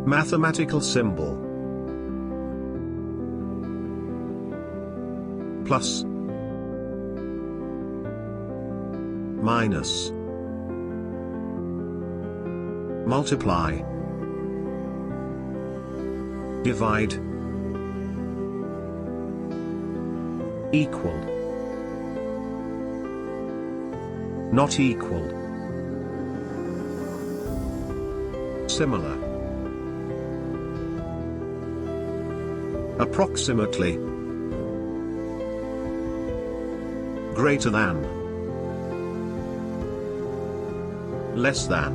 Mathematical symbol. Plus. Minus. Multiply. Divide. Equal. Not equal. Similar. Approximately. Greater than. Less than.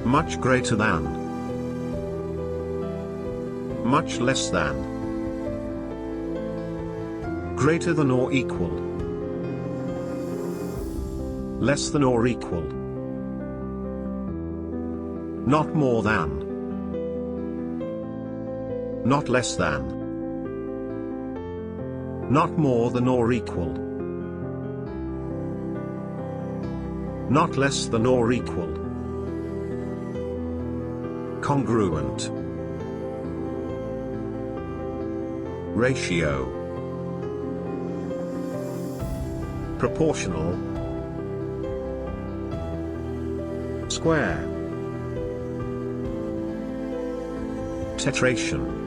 Much greater than. Much less than. Greater than or equal. Less than or equal. Not more than. Not less than. Not more than or equal. Not less than or equal. Congruent. Ratio. Proportional. Square. Tetration.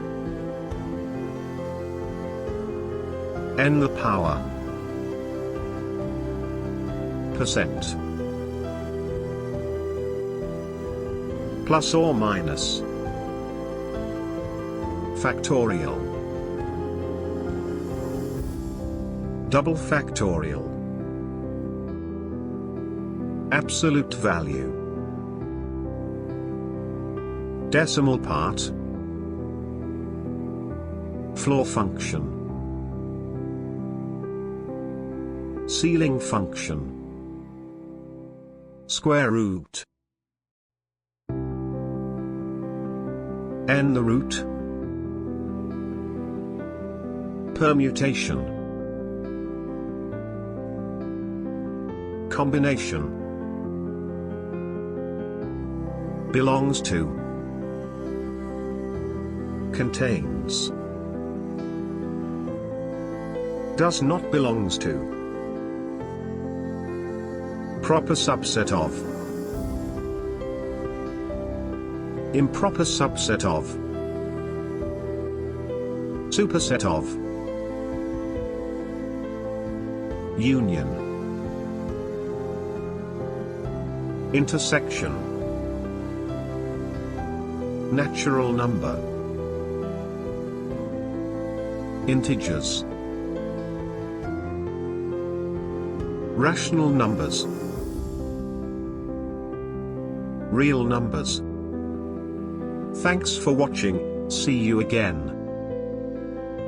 N the power. Percent. Plus or minus. Factorial. Double factorial. Absolute value. Decimal part. Floor function. Ceiling function. Square root. N the root. Permutation. Combination. Belongs to. Contains. Does not belongs to. Proper subset of. Improper subset of. Superset of. Union. Intersection. Natural number. Integers. Rational numbers. Real numbers. Thanks for watching, see you again.